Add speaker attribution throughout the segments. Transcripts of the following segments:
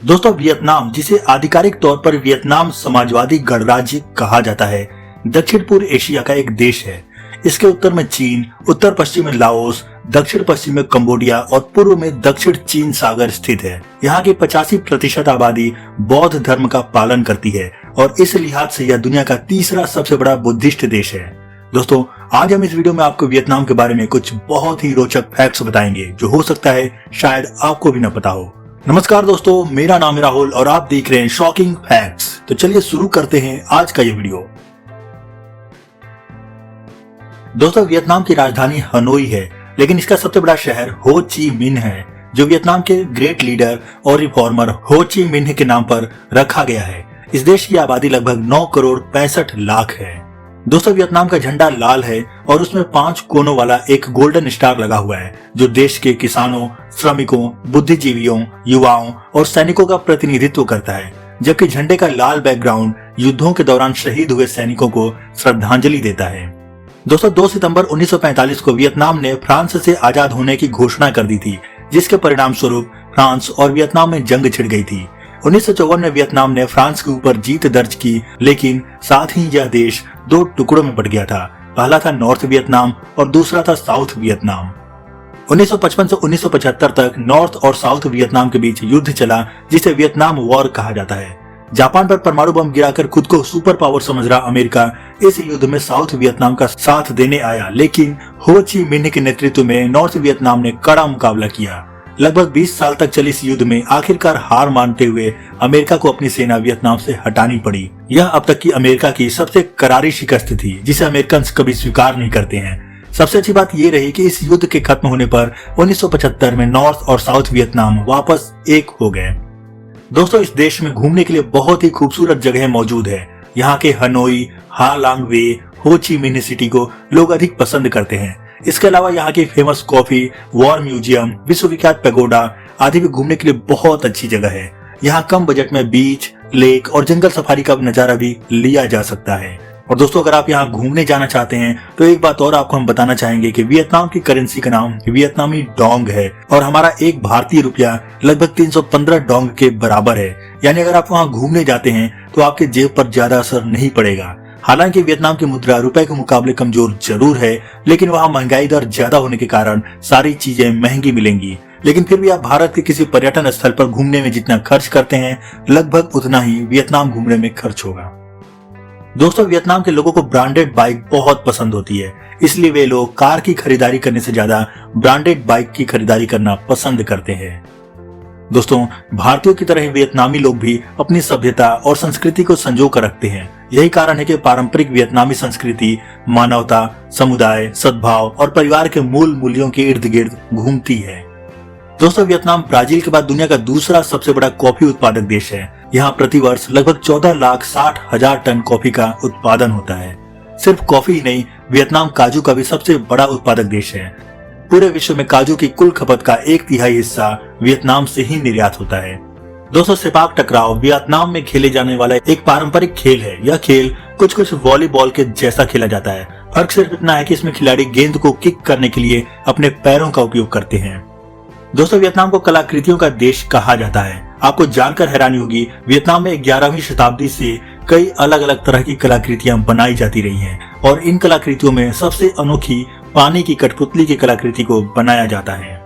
Speaker 1: दोस्तों, वियतनाम, जिसे आधिकारिक तौर पर वियतनाम समाजवादी गणराज्य कहा जाता है, दक्षिण पूर्व एशिया का एक देश है। इसके उत्तर में चीन, उत्तर पश्चिम में लाओस, दक्षिण पश्चिम में कंबोडिया और पूर्व में दक्षिण चीन सागर स्थित है। यहाँ की 85% आबादी बौद्ध धर्म का पालन करती है और इस लिहाज से यह दुनिया का तीसरा सबसे बड़ा बुद्धिस्ट देश है। दोस्तों, आज हम इस वीडियो में आपको वियतनाम के बारे में कुछ बहुत ही रोचक फैक्ट्स बताएंगे जो हो सकता है शायद आपको भी न पता हो। नमस्कार दोस्तों, मेरा नाम है राहुल और आप देख रहे हैं शॉकिंग फैक्ट्स। तो चलिए शुरू करते हैं आज का ये वीडियो। दोस्तों, वियतनाम की राजधानी हनोई है, लेकिन इसका सबसे बड़ा शहर हो ची मिन्ह है, जो वियतनाम के ग्रेट लीडर और रिफॉर्मर हो ची मिन्ह के नाम पर रखा गया है। इस देश की आबादी लगभग 9 करोड़ 65 लाख है। दोस्तों, वियतनाम का झंडा लाल है और उसमें 5 कोनों वाला एक गोल्डन स्टार लगा हुआ है, जो देश के किसानों, श्रमिकों, बुद्धिजीवियों, युवाओं और सैनिकों का प्रतिनिधित्व करता है। जबकि झंडे का लाल बैकग्राउंड युद्धों के दौरान शहीद हुए सैनिकों को श्रद्धांजलि देता है। दोस्तों, 2 सितंबर 1945 को वियतनाम ने फ्रांस से आजाद होने की घोषणा कर दी थी, जिसके परिणाम स्वरूप फ्रांस और वियतनाम में जंग छिड़ गई थी। 1954 में वियतनाम ने फ्रांस के ऊपर जीत दर्ज की, लेकिन साथ ही यह देश 2 टुकड़ों में बट गया था। पहला था नॉर्थ वियतनाम और दूसरा था साउथ वियतनाम। 1955 से 1975 तक नॉर्थ और साउथ वियतनाम के बीच युद्ध चला, जिसे वियतनाम वॉर कहा जाता है। जापान पर परमाणु बम गिराकर खुद को सुपर पावर समझ रहा अमेरिका इस युद्ध में साउथ वियतनाम का साथ देने आया, लेकिन हो ची मिन्ह के नेतृत्व में नॉर्थ वियतनाम ने कड़ा मुकाबला किया। लगभग 20 साल तक चली इस युद्ध में आखिरकार हार मानते हुए अमेरिका को अपनी सेना वियतनाम से हटानी पड़ी। यह अब तक की अमेरिका की सबसे करारी शिकस्त थी, जिसे अमेरिकन कभी स्वीकार नहीं करते हैं। सबसे अच्छी बात यह रही कि इस युद्ध के खत्म होने पर 1975 में नॉर्थ और साउथ वियतनाम वापस एक हो गए। दोस्तों, इस देश में घूमने के लिए बहुत ही खूबसूरत जगह मौजूद है। यहाँ के हनोई, हा लांग वे, हो ची मिन्ह सिटी को लोग अधिक पसंद करते हैं। इसके अलावा यहाँ की फेमस कॉफी, वॉर म्यूजियम, विश्वविख्यात पैगोडा आदि भी घूमने के लिए बहुत अच्छी जगह है। यहाँ कम बजट में बीच, लेक और जंगल सफारी का नजारा भी लिया जा सकता है। और दोस्तों, अगर आप यहाँ घूमने जाना चाहते हैं तो एक बात और आपको हम बताना चाहेंगे कि वियतनाम की करेंसी का नाम वियतनामी डोंग है और हमारा एक भारतीय रुपया लगभग 315 डोंग के बराबर है। यानी अगर आप वहाँ घूमने जाते हैं तो आपके जेब पर ज्यादा असर नहीं पड़ेगा। हालांकि वियतनाम की मुद्रा रुपए के मुकाबले कमजोर जरूर है, लेकिन वहाँ महंगाई दर ज्यादा होने के कारण सारी चीजें महंगी मिलेंगी। लेकिन फिर भी आप भारत के किसी पर्यटन स्थल पर घूमने में जितना खर्च करते हैं, लगभग उतना ही वियतनाम घूमने में खर्च होगा। दोस्तों, वियतनाम के लोगों को ब्रांडेड बाइक बहुत पसंद होती है, इसलिए वे लोग कार की खरीदारी करने से ज्यादा ब्रांडेड बाइक की खरीदारी करना पसंद करते हैं। दोस्तों, भारतीयों की तरह वियतनामी लोग भी अपनी सभ्यता और संस्कृति को संजो कर रखते हैं। यही कारण है कि पारंपरिक वियतनामी संस्कृति मानवता, समुदाय, सद्भाव और परिवार के मूल मूल्यों के इर्द गिर्द घूमती है। दोस्तों, वियतनाम ब्राजील के बाद दुनिया का दूसरा सबसे बड़ा कॉफी उत्पादक देश है। यहाँ प्रतिवर्ष लगभग 14,60,000 टन कॉफी का उत्पादन होता है। सिर्फ कॉफी ही नहीं, वियतनाम काजू का भी सबसे बड़ा उत्पादक देश है। पूरे विश्व में काजू की कुल खपत का 1/3 हिस्सा वियतनाम से ही निर्यात होता है। दोस्तों, सेपाक टकराव वियतनाम में खेले जाने वाला एक पारंपरिक खेल है। यह खेल कुछ वॉलीबॉल के जैसा खेला जाता है। फर्क सिर्फ इतना है कि इसमें खिलाड़ी गेंद को किक करने के लिए अपने पैरों का उपयोग करते हैं। दोस्तों, वियतनाम को कलाकृतियों का देश कहा जाता है। आपको जानकर हैरानी होगी, वियतनाम में 11वीं शताब्दी से कई अलग अलग तरह की कलाकृतियां बनाई जाती रही हैं और इन कलाकृतियों में सबसे अनोखी पानी की कठपुतली की कलाकृति को बनाया जाता है।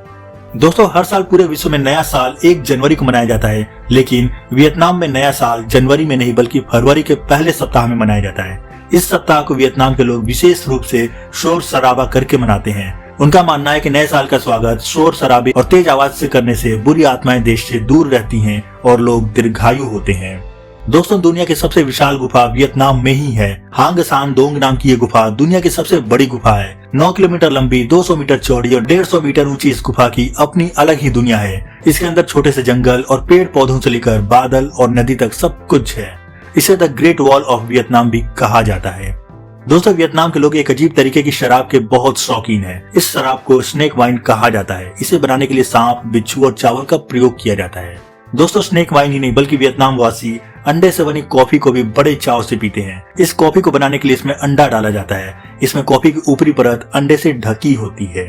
Speaker 1: दोस्तों, हर साल पूरे विश्व में नया साल 1 जनवरी को मनाया जाता है, लेकिन वियतनाम में नया साल जनवरी में नहीं बल्कि फरवरी के पहले सप्ताह में मनाया जाता है। इस सप्ताह को वियतनाम के लोग विशेष रूप से शोर शराबा करके मनाते हैं। उनका मानना है कि नए साल का स्वागत शोर शराबे और तेज आवाज से करने से बुरी आत्माएं देश से दूर रहती हैं और लोग दीर्घायु होते हैं। दोस्तों, दुनिया की सबसे विशाल गुफा वियतनाम में ही है। हांग सान दोंग नाम की ये गुफा दुनिया की सबसे बड़ी गुफा है। 9 किलोमीटर लंबी, 200 मीटर चौड़ी और 150 मीटर ऊंची इस गुफा की अपनी अलग ही दुनिया है। इसके अंदर छोटे से जंगल और पेड़ पौधों से लेकर बादल और नदी तक सब कुछ है। इसे the great wall of Vietnam भी कहा जाता है। दोस्तों, वियतनाम के लोग एक अजीब तरीके की शराब के बहुत शौकीन है। इस शराब को स्नेक वाइन कहा जाता है। इसे बनाने के लिए सांप, बिच्छू और चावल का प्रयोग किया जाता है। दोस्तों, स्नेक वाइन ही नहीं बल्कि वियतनाम वासी अंडे से बनी कॉफी को भी बड़े चाव से पीते हैं। इस कॉफी को बनाने के लिए इसमें अंडा डाला जाता है। इसमें कॉफी की ऊपरी परत अंडे से ढकी होती है।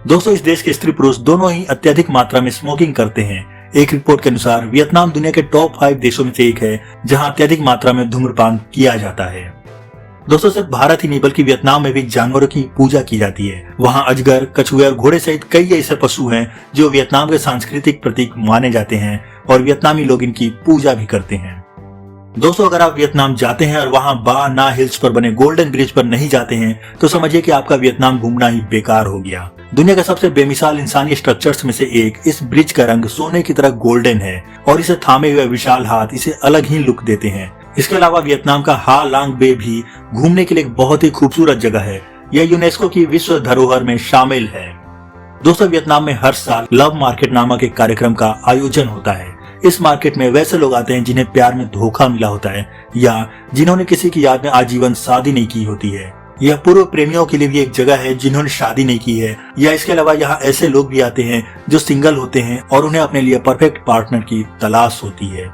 Speaker 1: दोस्तों, इस देश के स्त्री पुरुष दोनों ही अत्यधिक मात्रा में स्मोकिंग करते हैं। एक रिपोर्ट के अनुसार वियतनाम दुनिया के टॉप 5 देशों में से एक है जहां अत्यधिक मात्रा में धूम्रपान किया जाता है। दोस्तों, सिर्फ भारत ही नहीं बल्कि वियतनाम में भी जानवरों की पूजा की जाती है। वहां अजगर, कछुए और घोड़े सहित कई ऐसे पशु हैं जो वियतनाम के सांस्कृतिक प्रतीक माने जाते हैं और वियतनामी लोग इनकी पूजा भी करते हैं। दोस्तों, अगर आप वियतनाम जाते हैं और वहां बा ना हिल्स पर बने गोल्डन ब्रिज पर नहीं जाते हैं तो समझिए कि आपका वियतनाम घूमना ही बेकार हो गया। दुनिया का सबसे बेमिसाल इंसानी स्ट्रक्चर्स में से एक इस ब्रिज का रंग सोने की तरह गोल्डन है और इसे थामे हुए विशाल हाथ इसे अलग ही लुक देते हैं। इसके अलावा वियतनाम का हा लांग बे भी घूमने के लिए एक बहुत ही खूबसूरत जगह है। यह यूनेस्को की विश्व धरोहर में शामिल है। दोस्तों, वियतनाम में हर साल लव मार्केट नामक एक कार्यक्रम का आयोजन होता है। इस मार्केट में वैसे लोग आते हैं जिन्हें प्यार में धोखा मिला होता है या जिन्होंने किसी की याद में आजीवन शादी नहीं की होती है। यह पूर्व प्रेमियों के लिए भी एक जगह है जिन्होंने शादी नहीं की है, या इसके अलावा यहाँ ऐसे लोग भी आते हैं जो सिंगल होते हैं और उन्हें अपने लिए परफेक्ट पार्टनर की तलाश होती है।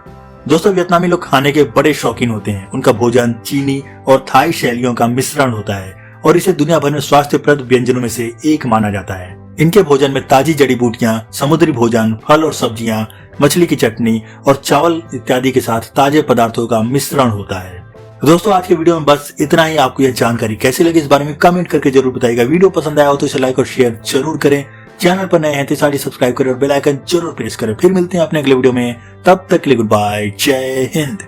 Speaker 1: दोस्तों, वियतनामी लोग खाने के बड़े शौकीन होते हैं। उनका भोजन चीनी और थाई शैलियों का मिश्रण होता है और इसे दुनिया भर में स्वास्थ्यप्रद व्यंजनों में से एक माना जाता है। इनके भोजन में ताजी जड़ी बूटियां, समुद्री भोजन, फल और सब्जियां, मछली की चटनी और चावल इत्यादि के साथ ताजे पदार्थों का मिश्रण होता है। दोस्तों, आज के वीडियो में बस इतना ही। आपको यह जानकारी कैसी लगी इस बारे में कमेंट करके जरूर बताइएगा। वीडियो पसंद आया हो तो इसे लाइक और शेयर जरूर करें। चैनल पर नए हैं तो साथ ही सब्सक्राइब करें और बेल आइकन जरूर प्रेस करें। फिर मिलते हैं अपने अगले वीडियो में, तब तक के लिए गुड बाय, जय हिंद।